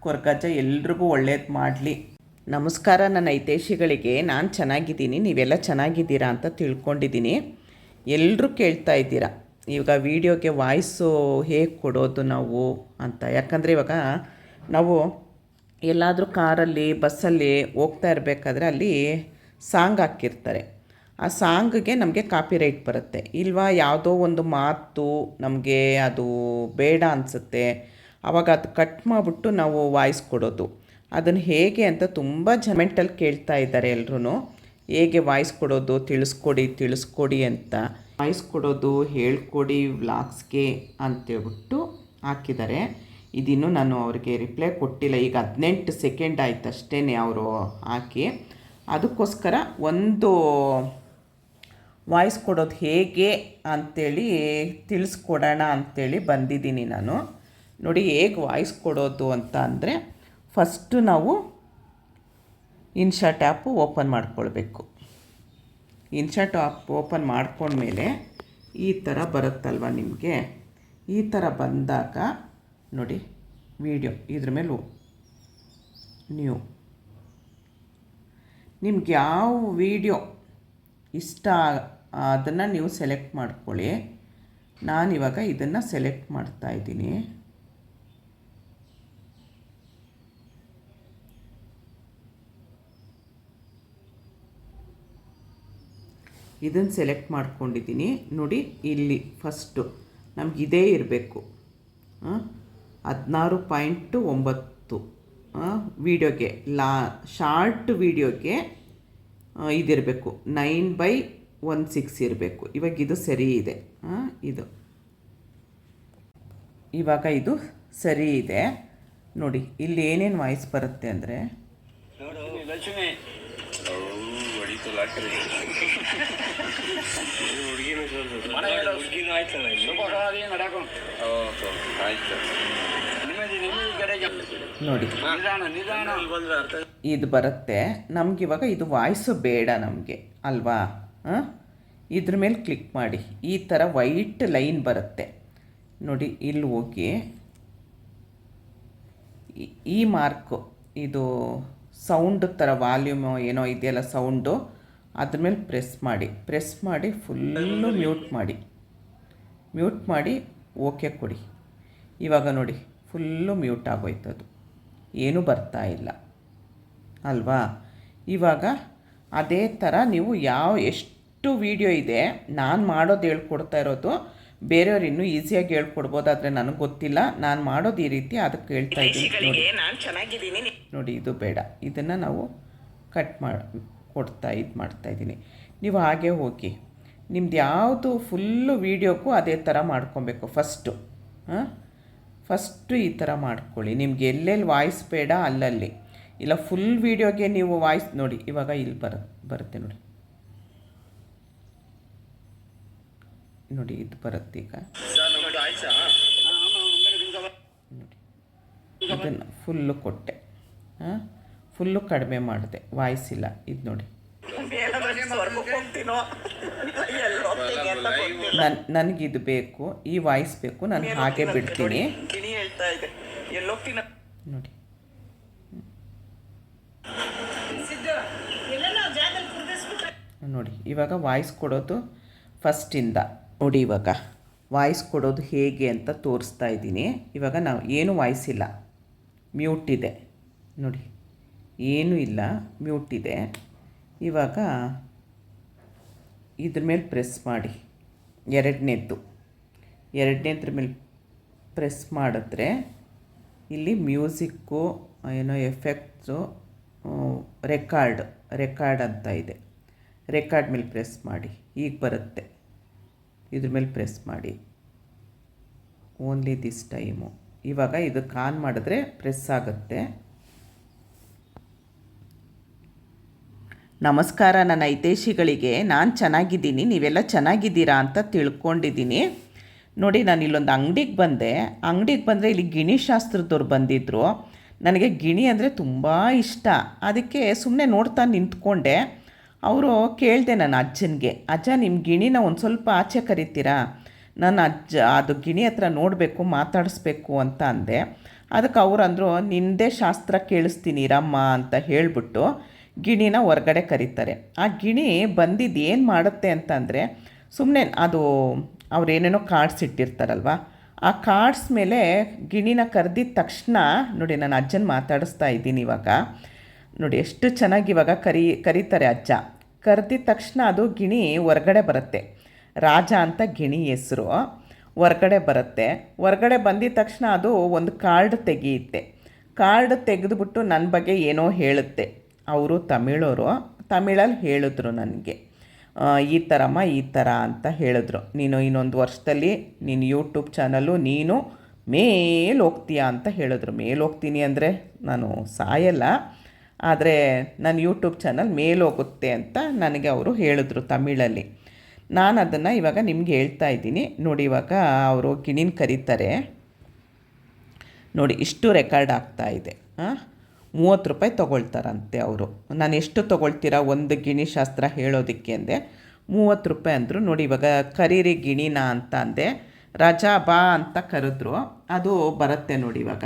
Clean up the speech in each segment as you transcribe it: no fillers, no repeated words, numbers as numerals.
ಕೊರ್ಗಜ್ಜ ಎಲ್ರಿಗೂ ಒಳ್ಳೇದು ಮಾಡಲಿ. ನಮಸ್ಕಾರ ನನ್ನ ಹಿತೈಷಿಗಳಿಗೆ. ನಾನು ಚೆನ್ನಾಗಿದ್ದೀನಿ, ನೀವೆಲ್ಲ ಚೆನ್ನಾಗಿದ್ದೀರಾ ಅಂತ ತಿಳ್ಕೊಂಡಿದ್ದೀನಿ. ಎಲ್ಲರೂ ಕೇಳ್ತಾ ಇದ್ದೀರಾ ಇವಾಗ ವೀಡಿಯೋಗೆ ವಾಯ್ಸು ಹೇಗೆ ಕೊಡೋದು ನಾವು ಅಂತ. ಯಾಕಂದರೆ ಇವಾಗ ನಾವು ಎಲ್ಲಾದರೂ ಕಾರಲ್ಲಿ ಬಸ್ಸಲ್ಲಿ ಹೋಗ್ತಾ ಇರಬೇಕಾದ್ರೆ ಅಲ್ಲಿ ಸಾಂಗ್ ಹಾಕಿರ್ತಾರೆ. ಆ ಸಾಂಗ್ಗೆ ನಮಗೆ ಕಾಪಿರೈಟ್ ಬರುತ್ತೆ ಇಲ್ವಾ, ಯಾವುದೋ ಒಂದು ಮಾತು ನಮಗೆ ಅದು ಬೇಡ ಅನಿಸುತ್ತೆ, ಆವಾಗ ಅದು ಕಟ್ ಮಾಡಿಬಿಟ್ಟು ನಾವು ವಾಯ್ಸ್ ಕೊಡೋದು. ಅದನ್ನು ಹೇಗೆ ಅಂತ ತುಂಬ ಕಮೆಂಟಲ್ಲಿ ಕೇಳ್ತಾ ಇದ್ದಾರೆ ಎಲ್ಲರೂ. ಹೇಗೆ ವಾಯ್ಸ್ ಕೊಡೋದು ತಿಳಿಸ್ಕೊಡಿ ಅಂತ. ವಾಯ್ಸ್ ಕೊಡೋದು ಹೇಳ್ಕೊಡಿ ವ್ಲಾಗ್ಸ್ಗೆ ಅಂತೇಳ್ಬಿಟ್ಟು ಹಾಕಿದ್ದಾರೆ. ಇದಿನ್ನೂ ನಾನು ಅವ್ರಿಗೆ ರಿಪ್ಲೈ ಕೊಟ್ಟಿಲ್ಲ. ಈಗ 18 ಸೆಕೆಂಡ್ ಆಯ್ತು ಅಷ್ಟೇ ಅವರು ಹಾಕಿ. ಅದಕ್ಕೋಸ್ಕರ ಒಂದು ವಾಯ್ಸ್ ಕೊಡೋದು ಹೇಗೆ ಅಂಥೇಳಿ ತಿಳಿಸ್ಕೊಡೋಣ ಅಂಥೇಳಿ ಬಂದಿದ್ದೀನಿ ನಾನು. ನೋಡಿ ಹೇಗೆ ವಾಯ್ಸ್ ಕೊಡೋದು ಅಂತ ಅಂದರೆ, ಫಸ್ಟು ನಾವು ಇನ್ಶಾಟ್ ಆ್ಯಪು ಓಪನ್ ಮಾಡ್ಕೊಳ್ಬೇಕು. ಇನ್ಶಾಟ್ ಆ್ಯಪ್ ಓಪನ್ ಮಾಡ್ಕೊಂಡ್ಮೇಲೆ ಈ ಥರ ಬರುತ್ತಲ್ವ ನಿಮಗೆ. ಈ ಥರ ಬಂದಾಗ ನೋಡಿ ವಿಡಿಯೋ, ಇದ್ರ ಮೇಲೆ ನ್ಯೂ, ನಿಮ್ಗೆ ಯಾವ ವಿಡಿಯೋ ಇಷ್ಟ ಅದನ್ನು ನೀವು ಸೆಲೆಕ್ಟ್ ಮಾಡ್ಕೊಳ್ಳಿ. ನಾನಿವಾಗ ಇದನ್ನು ಸೆಲೆಕ್ಟ್ ಮಾಡ್ತಾಯಿದ್ದೀನಿ. ಇದನ್ನು ಸೆಲೆಕ್ಟ್ ಮಾಡ್ಕೊಂಡಿದ್ದೀನಿ. ನೋಡಿ ಇಲ್ಲಿ ಫಸ್ಟು ನಮ್ಗೆ ಇದೇ ಇರಬೇಕು. 16.9 ವೀಡಿಯೋಗೆ ಶಾರ್ಟ್ ವೀಡಿಯೋಗೆ ಇದಿರಬೇಕು, 9/16 ಇರಬೇಕು. ಇವಾಗ ಇದು ಸರಿ ಇದೆ. ಇವಾಗ ಇದು ಸರಿ ಇದೆ. ನೋಡಿ ಇಲ್ಲಿ ಏನೇನು ವಾಯ್ಸ್ ಬರುತ್ತೆ ಅಂದರೆ, ನೋಡಿ ಇದು ಬರುತ್ತೆ. ನಮಗಿವಾಗ ಇದು ವಾಯ್ಸು ಬೇಡ ನಮಗೆ ಅಲ್ವಾ. ಇದ್ರ ಮೇಲೆ ಕ್ಲಿಕ್ ಮಾಡಿ, ಈ ಥರ ವೈಟ್ ಲೈನ್ ಬರುತ್ತೆ ನೋಡಿ. ಇಲ್ಲಿ ಹೋಗಿ ಈ ಮಾರ್ಕು, ಇದು ಸೌಂಡ್ ಥರ ವಾಲ್ಯೂಮು ಏನೋ ಇದೆಯಲ್ಲ ಸೌಂಡು, ಅದ್ರ ಮೇಲೆ ಪ್ರೆಸ್ ಮಾಡಿ ಫುಲ್ಲು ಮ್ಯೂಟ್ ಮಾಡಿ ಓಕೆ ಕೊಡಿ. ಇವಾಗ ನೋಡಿ ಫುಲ್ಲು ಮ್ಯೂಟ್ ಆಗೋಯ್ತದು, ಏನೂ ಬರ್ತಾ ಇಲ್ಲ ಅಲ್ವಾ. ಇವಾಗ ಅದೇ ಥರ ನೀವು ಎಷ್ಟು ವೀಡಿಯೋ ಇದೆ, ನಾನು ಮಾಡೋದು ಹೇಳ್ಕೊಡ್ತಾ ಇರೋದು. ಬೇರೆಯವ್ರು ಇನ್ನೂ ಈಸಿಯಾಗಿ ಹೇಳ್ಕೊಡ್ಬೋದು, ಆದರೆ ನನಗೆ ಗೊತ್ತಿಲ್ಲ. ನಾನು ಮಾಡೋದು ಈ ರೀತಿ, ಅದಕ್ಕೆ ಹೇಳ್ತಾ ಇದ್ದೀನಿ. ನೋಡಿ ಇದು ಬೇಡ, ಇದನ್ನು ನಾವು ಕಟ್ ಮಾಡ್ತಾಯಿದ್ದೀನಿ. ನೀವು ಹಾಗೆ ಹೋಗಿ ನಿಮ್ದು ಯಾವುದು ಫುಲ್ಲು ವೀಡಿಯೋಕ್ಕೂ ಅದೇ ಥರ ಮಾಡ್ಕೊಬೇಕು. ಫಸ್ಟು ಈ ಥರ ಮಾಡ್ಕೊಳ್ಳಿ. ನಿಮ್ಗೆ ಎಲ್ಲೆಲ್ಲಿ ವಾಯ್ಸ್ ಬೇಡ ಅಲ್ಲಲ್ಲಿ, ಇಲ್ಲ ಫುಲ್ ವೀಡಿಯೋಗೆ ನೀವು ವಾಯ್ಸ್ ನೋಡಿ. ಇವಾಗ ಇಲ್ಲಿ ಬರುತ್ತೆ ನೋಡಿ ಇದು ಬರುತ್ತೆ. ಈಗ ನೋಡಿ ಇದನ್ನು ಫುಲ್ಲು ಕೊಟ್ಟೆ, ಫುಲ್ಲು ಕಡಿಮೆ ಮಾಡಿದೆ, ವಾಯ್ಸ್ ಇಲ್ಲ. ಇದು ನೋಡಿ ನನಗಿದು ಬೇಕು, ಈ ವಾಯ್ಸ್ ಬೇಕು, ನಾನು ಹಾಗೆ ಬಿಡ್ತೀನಿ ನೋಡಿ. ನೋಡಿ ಇವಾಗ ವಾಯ್ಸ್ ಕೊಡೋದು ಫಸ್ಟಿಂದ ನೋಡಿ. ಇವಾಗ ವಾಯ್ಸ್ ಕೊಡೋದು ಹೇಗೆ ಅಂತ ತೋರಿಸ್ತಾ ಇದ್ದೀನಿ. ಇವಾಗ ನಾವು ಏನು ವಾಯ್ಸ್ ಇಲ್ಲ, ಮ್ಯೂಟ್ ಇದೆ ನೋಡಿ, ಏನೂ ಇಲ್ಲ, ಮ್ಯೂಟ್ ಇದೆ. ಇವಾಗ ಇದ್ರ ಮೇಲೆ ಪ್ರೆಸ್ ಮಾಡಿ, ಎರಡನೇದ್ರ ಮೇಲೆ ಪ್ರೆಸ್ ಮಾಡಿದ್ರೆ ಇಲ್ಲಿ ಮ್ಯೂಸಿಕ್ಕು ಏನೋ ಎಫೆಕ್ಟ್ಸು ರೆಕಾರ್ಡ್ ಅಂತ ಇದೆ. ರೆಕಾರ್ಡ್ ಮೇಲೆ ಪ್ರೆಸ್ ಮಾಡಿ, ಈಗ ಬರುತ್ತೆ. ಇದ್ರ ಮೇಲೆ ಪ್ರೆಸ್ ಮಾಡಿ, ಓನ್ಲಿ ದಿಸ್ ಟೈಮು. ಇವಾಗ ಇದಕ್ಕೆ ಆನ್ ಮಾಡಿದ್ರೆ ಪ್ರೆಸ್ ಆಗುತ್ತೆ. ನಮಸ್ಕಾರ ನನ್ನ ಹಿತೈಷಿಗಳಿಗೆ. ನಾನು ಚೆನ್ನಾಗಿದ್ದೀನಿ, ನೀವೆಲ್ಲ ಚೆನ್ನಾಗಿದ್ದೀರಾ ಅಂತ ತಿಳ್ಕೊಂಡಿದ್ದೀನಿ. ನೋಡಿ ನಾನು ಇಲ್ಲೊಂದು ಅಂಗಡಿಗೆ ಬಂದರೆ ಇಲ್ಲಿ ಗಿಣಿ ಶಾಸ್ತ್ರದವ್ರು ಬಂದಿದ್ದರು. ನನಗೆ ಗಿಣಿ ಅಂದರೆ ತುಂಬ ಇಷ್ಟ, ಅದಕ್ಕೆ ಸುಮ್ಮನೆ ನೋಡ್ತಾ ನಿಂತ್ಕೊಂಡೆ. ಅವರು ಕೇಳಿದೆ ನನ್ನ ಅಜ್ಜನಿಗೆ, ಅಜ್ಜ ನಿಮ್ಮ ಗಿಣಿನ ಒಂದು ಸ್ವಲ್ಪ ಆಚೆ ಕರಿತೀರಾ, ನಾನು ಅದು ಗಿಣಿ ಹತ್ರ ನೋಡಬೇಕು, ಮಾತಾಡಿಸ್ಬೇಕು ಅಂತ ಅಂದೆ. ಅದಕ್ಕೆ ಅವ್ರು ಅಂದರು, ನಿಂದೇ ಶಾಸ್ತ್ರ ಕೇಳಿಸ್ತೀನಿ ರಮ್ಮ ಅಂತ ಹೇಳಿಬಿಟ್ಟು ಗಿಣಿನ ಹೊರ್ಗಡೆ ಕರೀತಾರೆ. ಆ ಗಿಣಿ ಬಂದಿದ್ದು ಏನು ಮಾಡುತ್ತೆ ಅಂತಂದರೆ, ಸುಮ್ಮನೆ ಅದು ಅವ್ರೇನೇನೋ ಕಾರ್ಡ್ಸ್ ಇಟ್ಟಿರ್ತಾರಲ್ವ, ಆ ಕಾರ್ಡ್ಸ್ ಮೇಲೆ ಗಿಣಿನ ಕರೆದಿದ್ದ ತಕ್ಷಣ ನೋಡಿ, ನಾನು ಅಜ್ಜನ ಮಾತಾಡಿಸ್ತಾ ಇದ್ದೀನಿ ಇವಾಗ. ನೋಡಿ ಎಷ್ಟು ಚೆನ್ನಾಗಿ ಇವಾಗ ಕರೀತಾರೆ ಅಜ್ಜ. ಕರೆದಿದ್ದ ತಕ್ಷಣ ಅದು ಗಿಣಿ ಹೊರ್ಗಡೆ ಬರುತ್ತೆ. ರಾಜ ಅಂತ ಗಿಣಿ ಹೆಸರು. ಹೊರ್ಗಡೆ ಬರುತ್ತೆ. ಹೊರ್ಗಡೆ ಬಂದಿದ್ದ ತಕ್ಷಣ ಅದು ಒಂದು ಕಾರ್ಡ್ ತೆಗೆಯುತ್ತೆ. ಕಾರ್ಡ್ ತೆಗೆದುಬಿಟ್ಟು ನನ್ನ ಬಗ್ಗೆ ಏನೋ ಹೇಳುತ್ತೆ. ಅವರು ತಮಿಳವರು, ತಮಿಳಲ್ಲಿ ಹೇಳಿದ್ರು ನನಗೆ, ಈ ಥರಮ್ಮ ಈ ಥರ ಅಂತ ಹೇಳಿದ್ರು. ನೀನು ಇನ್ನೊಂದು ವರ್ಷದಲ್ಲಿ ನೀನು ಯೂಟ್ಯೂಬ್ ಚಾನಲ್ಲು ನೀನು ಮೇಲೆ ಹೋಗ್ತೀಯಾ ಅಂತ ಹೇಳಿದ್ರು. ಮೇಲೆ ಹೋಗ್ತೀನಿ ಅಂದರೆ ನಾನು ಸಾಯಲ್ಲ, ಆದರೆ ನನ್ನ ಯೂಟ್ಯೂಬ್ ಚಾನಲ್ ಮೇಲೆ ಹೋಗುತ್ತೆ ಅಂತ ನನಗೆ ಅವರು ಹೇಳಿದ್ರು ತಮಿಳಲ್ಲಿ. ನಾನು ಅದನ್ನು ಇವಾಗ ನಿಮ್ಗೆ ಹೇಳ್ತಾ ಇದ್ದೀನಿ ನೋಡಿ. ಇವಾಗ ಅವರು ಗಿಣಿನ ಕರೀತಾರೆ ನೋಡಿ, ಇಷ್ಟು ರೆಕಾರ್ಡ್ ಆಗ್ತಾಯಿದೆ. 30 ರೂಪಾಯಿ ತೊಗೊಳ್ತಾರಂತೆ ಅವರು. ನಾನು ಎಷ್ಟು ತೊಗೊಳ್ತೀರಾ ಒಂದು ಗಿಣಿ ಶಾಸ್ತ್ರ ಹೇಳೋದಕ್ಕೆ ಅಂದೆ. 30 ರೂಪಾಯಿ ಅಂದರು. ನೋಡಿ ಇವಾಗ ಕರೀರಿ ಗಿಣಿನ ಅಂತ ಅಂದೆ. ರಜಾ ಬಾ ಅಂತ ಕರೆದ್ರು. ಅದು ಬರುತ್ತೆ ನೋಡಿ. ಇವಾಗ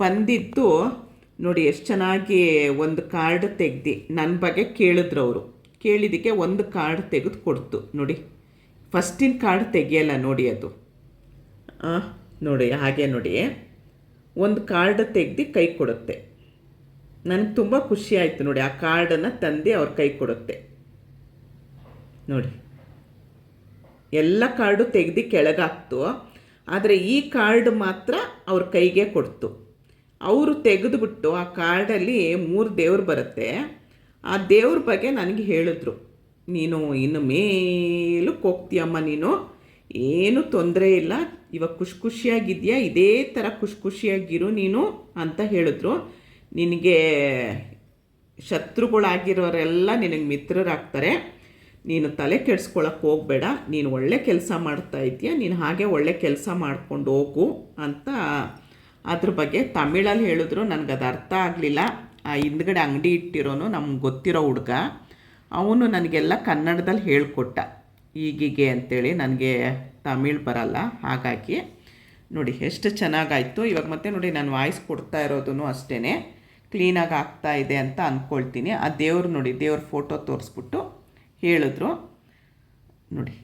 ಬಂದಿದ್ದು ನೋಡಿ, ಎಷ್ಟು ಚೆನ್ನಾಗಿ ಒಂದು ಕಾರ್ಡ್ ತೆಗ್ದು ನನ್ನ ಬಗ್ಗೆ ಕೇಳಿದ್ರು ಅವರು. ಕೇಳಿದ್ದಕ್ಕೆ ಒಂದು ಕಾರ್ಡ್ ತೆಗೆದು ಕೊಡ್ತು ನೋಡಿ. ಫಸ್ಟಿನ ಕಾರ್ಡ್ ತೆಗಿಯಲ್ಲ ನೋಡಿ ಅದು. ನೋಡಿ ಹಾಗೆ ನೋಡಿ, ಒಂದು ಕಾರ್ಡ್ ತೆಗ್ದು ಕೈ ಕೊಡುತ್ತೆ. ನನಗೆ ತುಂಬ ಖುಷಿ ಆಯಿತು ನೋಡಿ. ಆ ಕಾರ್ಡನ್ನು ತಂದು ಅವ್ರ ಕೈ ಕೊಡುತ್ತೆ ನೋಡಿ. ಎಲ್ಲ ಕಾರ್ಡು ತೆಗ್ದು ಕೆಳಗಾಕ್ತು, ಆದರೆ ಈ ಕಾರ್ಡ್ ಮಾತ್ರ ಅವ್ರ ಕೈಗೆ ಕೊಡ್ತು. ಅವರು ತೆಗೆದುಬಿಟ್ಟು ಆ ಕಾರ್ಡಲ್ಲಿ 3 ದೇವ್ರು ಬರುತ್ತೆ. ಆ ದೇವ್ರ ಬಗ್ಗೆ ನನಗೆ ಹೇಳಿದ್ರು, ನೀನು ಇನ್ನು ಮೇಲಕ್ಕೆ ಹೋಗ್ತೀಯಮ್ಮ, ನೀನು ಏನೂ ತೊಂದರೆ ಇಲ್ಲ, ಇವಾಗ ಖುಷಿಯಾಗಿದೆಯಾ, ಇದೇ ಥರ ಖುಷಿಯಾಗಿರು ನೀನು ಅಂತ ಹೇಳಿದ್ರು. ನಿನಗೆ ಶತ್ರುಗಳಾಗಿರೋರೆಲ್ಲ ನಿನಗೆ ಮಿತ್ರರಾಗ್ತಾರೆ, ನೀನು ತಲೆ ಕೆಡಿಸ್ಕೊಳಕ್ಕೆ ಹೋಗಬೇಡ, ನೀನು ಒಳ್ಳೆ ಕೆಲಸ ಮಾಡ್ತಾ ಇದೆಯಾ, ನೀನು ಹಾಗೆ ಒಳ್ಳೆ ಕೆಲಸ ಮಾಡ್ಕೊಂಡು ಹೋಗು ಅಂತ ಅದ್ರ ಬಗ್ಗೆ ತಮಿಳಲ್ಲಿ ಹೇಳಿದ್ರು. ನನಗದು ಅರ್ಥ ಆಗಲಿಲ್ಲ. ಆ ಹಿಂದ್ಗಡೆ ಅಂಗಡಿ ಇಟ್ಟಿರೋನು ನಮ್ಗೆ ಗೊತ್ತಿರೋ ಹುಡುಗ, ಅವನು ನನಗೆಲ್ಲ ಕನ್ನಡದಲ್ಲಿ ಹೇಳ್ಕೊಟ್ಟ, ಹೀಗೀಗೆ ಅಂತೇಳಿ. ನನಗೆ ತಮಿಳ್ ಬರಲ್ಲ, ಹಾಗಾಗಿ ನೋಡಿ ಎಷ್ಟು ಚೆನ್ನಾಗಾಯಿತು. ಇವಾಗ ಮತ್ತೆ ನೋಡಿ, ನಾನು ವಾಯ್ಸ್ ಕೊಡ್ತಾ ಇರೋದೂ ಅಷ್ಟೇ ಕ್ಲೀನಾಗಿ ಆಗ್ತಾ ಇದೆ ಅಂತ ಅಂದ್ಕೊಳ್ತೀನಿ. ಆ ದೇವ್ರು ನೋಡಿ, ದೇವ್ರ ಫೋಟೋ ತೋರಿಸ್ಬಿಟ್ಟು ಹೇಳಿದ್ರು ನೋಡಿ,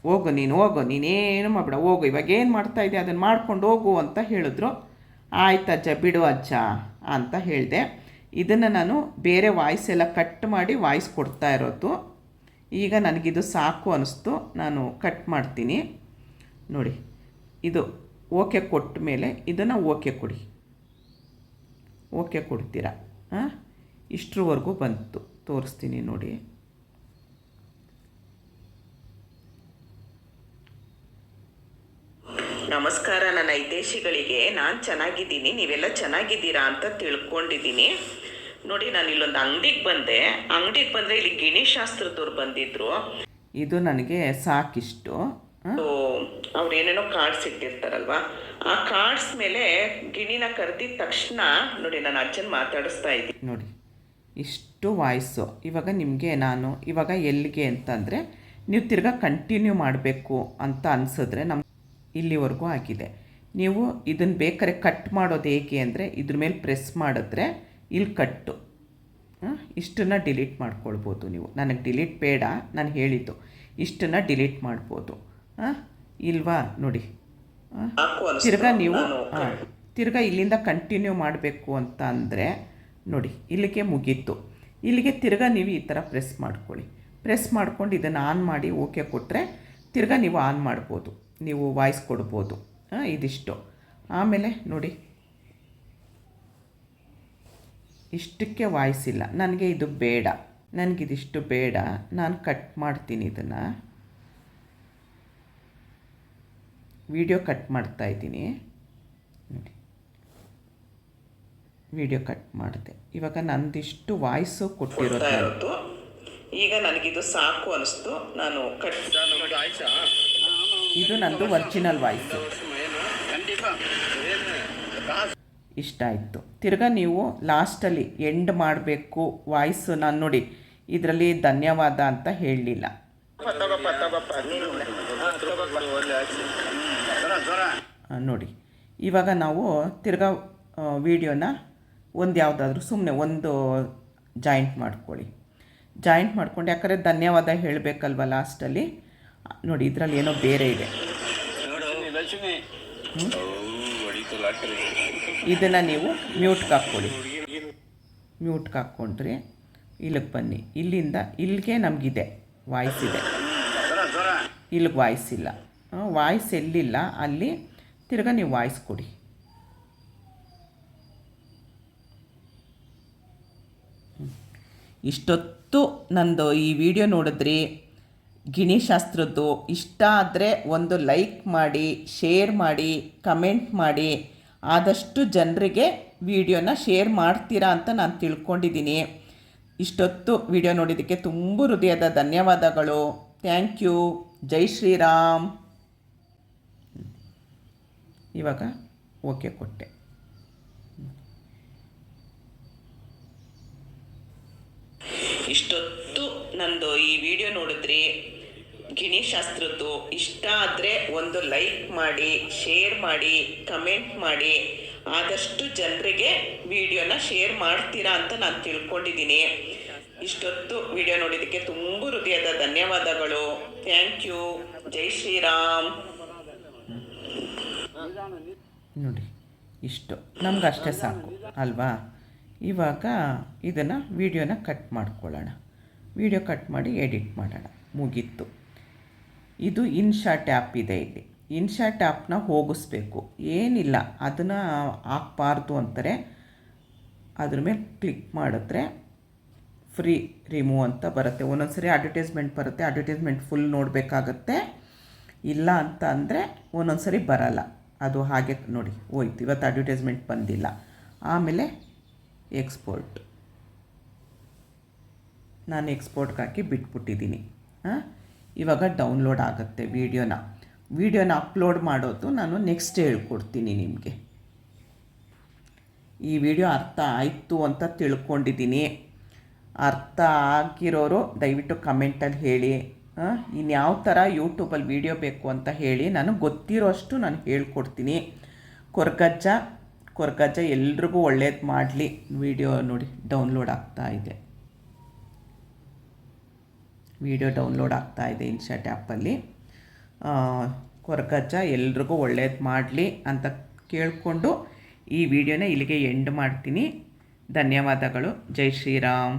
ಹೋಗು ನೀನು, ಹೋಗು, ನೀನೇನು ಮಾಡಬೇಡ, ಹೋಗು, ಇವಾಗ ಏನು ಮಾಡ್ತಾ ಇದೆಯಾ ಅದನ್ನು ಮಾಡ್ಕೊಂಡು ಹೋಗು ಅಂತ ಹೇಳಿದ್ರು. ಆಯ್ತು ಅಜ್ಜ, ಬಿಡು ಅಜ್ಜ ಅಂತ ಹೇಳಿದೆ. ಇದನ್ನು ನಾನು ಬೇರೆ ವಾಯ್ಸ್ ಎಲ್ಲ ಕಟ್ ಮಾಡಿ ವಾಯ್ಸ್ ಕೊಡ್ತಾ ಇರೋದು. ಈಗ ನನಗಿದು ಸಾಕು ಅನ್ನಿಸ್ತು, ನಾನು ಕಟ್ ಮಾಡ್ತೀನಿ ನೋಡಿ. ಇದು ಓಕೆ ಕೊಟ್ಟ ಮೇಲೆ ಇದನ್ನು ಓಕೆ ಕೊಡಿ, ಓಕೆ ಕೊಡ್ತೀರಾ. ಇಷ್ಟರವರೆಗೂ ಬಂತು, ತೋರಿಸ್ತೀನಿ ನೋಡಿ. ನಮಸ್ಕಾರ ನನ್ನ ಹಿತೈಷಿಗಳಿಗೆ. ನಾನು ಚೆನ್ನಾಗಿದ್ದೀನಿ, ನೀವೆಲ್ಲ ಚೆನ್ನಾಗಿದ್ದೀರಾ ಅಂತ ತಿಳ್ಕೊಂಡಿದ್ದೀನಿ ನೋಡಿ. ನಾನು ಇಲ್ಲೊಂದು ಅಂಗಡಿಗೆ ಬಂದರೆ ಇಲ್ಲಿ ಗಿಣಿ ಶಾಸ್ತ್ರದವ್ರು ಬಂದಿದ್ರು. ಇದು ನನಗೆ ಸಾಕಿಷ್ಟು. ಅವ್ರು ಏನೇನೋ ಕಾರ್ಡ್ಸ್ ಇಟ್ಟಿರ್ತಾರಲ್ವ, ಆ ಕಾರ್ಡ್ಸ್ ಮೇಲೆ ಗಿಣಿನ ಕರೆದಿದ್ದ ತಕ್ಷಣ ನೋಡಿ, ನಾನು ಅಜ್ಜನ ಮಾತಾಡಿಸ್ತಾ ಇದ್ದೀನಿ ನೋಡಿ. ಇಷ್ಟು ವಾಯ್ಸು. ಇವಾಗ ನಿಮಗೆ ನಾನು ಇವಾಗ ಎಲ್ಲಿಗೆ ಅಂತಂದರೆ, ನೀವು ತಿರ್ಗಾ ಕಂಟಿನ್ಯೂ ಮಾಡಬೇಕು ಅಂತ ಅನಿಸಿದ್ರೆ ನಮ್ಮ ಇಲ್ಲಿವರೆಗೂ ಆಗಿದೆ. ನೀವು ಇದನ್ನು ಬೇಕಾದ್ರೆ ಕಟ್ ಮಾಡೋದು ಹೇಗೆ ಅಂದರೆ, ಇದ್ರ ಮೇಲೆ ಪ್ರೆಸ್ ಮಾಡಿದ್ರೆ ಇಲ್ಲಿ ಕಟ್ಟು, ಇಷ್ಟನ್ನು ಡಿಲೀಟ್ ಮಾಡ್ಕೊಳ್ಬೋದು ನೀವು. ನನಗೆ ಡಿಲೀಟ್ ಬೇಡ, ನಾನು ಹೇಳಿದ್ದು ಇಷ್ಟನ್ನು ಡಿಲೀಟ್ ಮಾಡ್ಬೋದು. ಇಲ್ವಾ ನೋಡಿ. ತಿರ್ಗಾ ನೀವು ತಿರ್ಗಾ ಇಲ್ಲಿಂದ ಕಂಟಿನ್ಯೂ ಮಾಡಬೇಕು ಅಂತ ಅಂದರೆ ನೋಡಿ, ಇಲ್ಲಿಗೆ ಮುಗೀತು. ಇಲ್ಲಿಗೆ ತಿರ್ಗಾ ನೀವು ಈ ಥರ ಪ್ರೆಸ್ ಮಾಡ್ಕೊಳ್ಳಿ. ಪ್ರೆಸ್ ಮಾಡ್ಕೊಂಡು ಇದನ್ನು ಆನ್ ಮಾಡಿ ಓಕೆ ಕೊಟ್ಟರೆ ತಿರ್ಗಾ ನೀವು ಆನ್ ಮಾಡ್ಬೋದು, ನೀವು ವಾಯ್ಸ್ ಕೊಡ್ಬೋದು. ಇದಿಷ್ಟು. ಆಮೇಲೆ ನೋಡಿ, ಇಷ್ಟಕ್ಕೆ ವಾಯ್ಸ್ ಇಲ್ಲ, ನನಗೆ ಇದು ಬೇಡ, ನನಗಿದಿಷ್ಟು ಬೇಡ, ನಾನು ಕಟ್ ಮಾಡ್ತೀನಿ. ಇದನ್ನು ವಿಡಿಯೋ ಕಟ್ ಮಾಡ್ತಾಯಿದ್ದೀನಿ ನೋಡಿ. ವಿಡಿಯೋ ಕಟ್ ಮಾಡಿದೆ. ಇವಾಗ ನಂದಿಷ್ಟು ವಾಯ್ಸು ಕೊಟ್ಟಿರೋದು. ಈಗ ನನಗಿದು ಸಾಕು ಅನ್ನಿಸ್ತು, ನಾನು ಕಟ್. ಇದು ನಂದು ಒರಿಜಿನಲ್ ವಾಯ್ಸು. ಇಷ್ಟ ಆಯಿತು. ತಿರ್ಗಾ ನೀವು ಲಾಸ್ಟಲ್ಲಿ ಎಂಡ್ ಮಾಡಬೇಕು ವಾಯ್ಸು. ನಾನು ನೋಡಿ ಇದರಲ್ಲಿ ಧನ್ಯವಾದ ಅಂತ ಹೇಳಲಿಲ್ಲ ನೋಡಿ. ಇವಾಗ ನಾವು ತಿರ್ಗಾ ವೀಡಿಯೋನ ಒಂದು ಯಾವುದಾದ್ರೂ ಸುಮ್ಮನೆ ಒಂದು ಜಾಯಿಂಟ್ ಮಾಡ್ಕೊಳ್ಳಿ. ಜಾಯಿಂಟ್ ಮಾಡ್ಕೊಂಡು, ಯಾಕಂದರೆ ಧನ್ಯವಾದ ಹೇಳಬೇಕಲ್ವ ಲಾಸ್ಟಲ್ಲಿ. ನೋಡಿ ಇದರಲ್ಲಿ ಏನೋ ಬೇರೆ ಇದೆ. ಇದನ್ನು ನೀವು ಮ್ಯೂಟ್ಗೆ ಹಾಕ್ಕೊಳ್ಳಿ. ಮ್ಯೂಟ್ಗೆ ಹಾಕ್ಕೊಂಡ್ರೆ ಇಲ್ಲಿಗೆ ಬನ್ನಿ. ಇಲ್ಲಿಂದ ಇಲ್ಲಿಗೆ ನಮಗಿದೆ ವಾಯ್ಸ್ ಇದೆ, ಇಲ್ಲಿಗೆ ವಾಯ್ಸ್ ಇಲ್ಲ. ವಾಯ್ಸ್ ಎಲ್ಲಿಲ್ಲ ಅಲ್ಲಿ ತಿರ್ಗಾ ನೀವು ವಾಯ್ಸ್ ಕೊಡಿ. ಇಷ್ಟೊತ್ತು ನಂದು ಈ ವಿಡಿಯೋ ನೋಡಿದ್ರಿ, ಗಿಣಿಶಾಸ್ತ್ರದ್ದು ಇಷ್ಟ ಆದರೆ ಒಂದು ಲೈಕ್ ಮಾಡಿ, ಶೇರ್ ಮಾಡಿ, ಕಮೆಂಟ್ ಮಾಡಿ. ಆದಷ್ಟು ಜನರಿಗೆ ವಿಡಿಯೋನ ಶೇರ್ ಮಾಡ್ತೀರಾ ಅಂತ ನಾನು ತಿಳ್ಕೊಂಡಿದ್ದೀನಿ. ಇಷ್ಟೊತ್ತು ವಿಡಿಯೋ ನೋಡಿದ್ದಕ್ಕೆ ತುಂಬ ಹೃದಯದ ಧನ್ಯವಾದಗಳು. Thank you. ಜೈ ಶ್ರೀರಾಮ್. ಇವಾಗ ಓಕೆ ಕೊಟ್ಟೆ. ಇಷ್ಟೊತ್ತು ನಂದು ಈ ವಿಡಿಯೋ ನೋಡಿದ್ರಿ, ಗಿಣಿಶಾಸ್ತ್ರದ್ದು ಇಷ್ಟ ಆದರೆ ಒಂದು ಲೈಕ್ ಮಾಡಿ, ಶೇರ್ ಮಾಡಿ, ಕಮೆಂಟ್ ಮಾಡಿ. ಆದಷ್ಟು ಜನರಿಗೆ ವಿಡಿಯೋನ ಶೇರ್ ಮಾಡ್ತೀರಾ ಅಂತ ನಾನು ತಿಳ್ಕೊಂಡಿದ್ದೀನಿ. ಇಷ್ಟೊತ್ತು ವಿಡಿಯೋ ನೋಡಿದ್ದಕ್ಕೆ ತುಂಬ ಹೃದಯದ ಧನ್ಯವಾದಗಳು. Thank you. ಜೈ ಶ್ರೀರಾಮ್. ನೋಡಿ ಇಷ್ಟು ನಮ್ಗೆ ಅಷ್ಟೇ ಸಾಕು ಅಲ್ವಾ. ಇವಾಗ ಇದನ್ನು ವಿಡಿಯೋನ ಕಟ್ ಮಾಡ್ಕೊಳ್ಳೋಣ. ವಿಡಿಯೋ ಕಟ್ ಮಾಡಿ ಎಡಿಟ್ ಮಾಡೋಣ. ಮುಗೀತು. ಇದು ಇನ್ಶಾಟ್ ಆ್ಯಪ್ ಇದೆ. ಇಲ್ಲಿ ಇನ್ಶಾಟ್ ಆ್ಯಪ್ನ ಹೋಗಿಸ್ಬೇಕು, ಏನಿಲ್ಲ ಅದನ್ನು ಹಾಕ್ಬಾರ್ದು ಅಂತಾರೆ. ಅದ್ರ ಮೇಲೆ ಕ್ಲಿಕ್ ಮಾಡಿದ್ರೆ ಫ್ರೀ ರಿಮೂವ್ ಅಂತ ಬರುತ್ತೆ. ಒಂದೊಂದು ಸರಿ ಅಡ್ವರ್ಟೈಸ್ಮೆಂಟ್ ಬರುತ್ತೆ, ಅಡ್ವರ್ಟೈಸ್ಮೆಂಟ್ ಫುಲ್ ನೋಡಬೇಕಾಗತ್ತೆ. ಇಲ್ಲ ಅಂತ ಅಂದರೆ ಒಂದೊಂದು ಸರಿ ಬರಲ್ಲ. ಅದು ಹಾಗೆ ನೋಡಿ ಹೋಯ್ತು. ಇವತ್ತು ಅಡ್ವರ್ಟೈಸ್ಮೆಂಟ್ ಬಂದಿಲ್ಲ. ಆಮೇಲೆ ಎಕ್ಸ್ಪೋರ್ಟ್, ನಾನು ಎಕ್ಸ್ಪೋರ್ಟ್ಗೆ ಹಾಕಿ ಬಿಟ್ಬಿಟ್ಟಿದ್ದೀನಿ. ಇವಾಗ ಡೌನ್ಲೋಡ್ ಆಗುತ್ತೆ ವೀಡಿಯೋನ ಅಪ್ಲೋಡ್ ಮಾಡೋದು ನಾನು ನೆಕ್ಸ್ಟ್ ಹೇಳ್ಕೊಡ್ತೀನಿ ನಿಮಗೆ. ಈ ವಿಡಿಯೋ ಅರ್ಥ ಆಯಿತು ಅಂತ ತಿಳ್ಕೊಂಡಿದ್ದೀನಿ. ಅರ್ಥ ಆಗಿರೋರು ದಯವಿಟ್ಟು ಕಮೆಂಟಲ್ಲಿ ಹೇಳಿ. ಇನ್ಯಾವ ಥರ ಯೂಟ್ಯೂಬಲ್ಲಿ ವೀಡಿಯೋ ಬೇಕು ಅಂತ ಹೇಳಿ. ನಾನು ಗೊತ್ತಿರೋ ಅಷ್ಟು ನಾನು ಹೇಳ್ಕೊಡ್ತೀನಿ. ಕೊರ್ಗಜ್ಜ ಎಲ್ರಿಗೂ ಒಳ್ಳೇದು ಮಾಡಲಿ. ವಿಡಿಯೋ ನೋಡಿ ಡೌನ್ಲೋಡ್ ಆಗ್ತಾ ಇದೆ. ಇನ್ಶಾಟ್ ಆ್ಯಪಲ್ಲಿ. ಕೊರ್ಗಜ್ಜ ಎಲ್ರಿಗೂ ಒಳ್ಳೇದು ಮಾಡಲಿ ಅಂತ ಕೇಳಿಕೊಂಡು ಈ ವಿಡಿಯೋನ ಇಲ್ಲಿಗೆ ಎಂಡ್ ಮಾಡ್ತೀನಿ. ಧನ್ಯವಾದಗಳು. ಜೈ ಶ್ರೀರಾಮ್.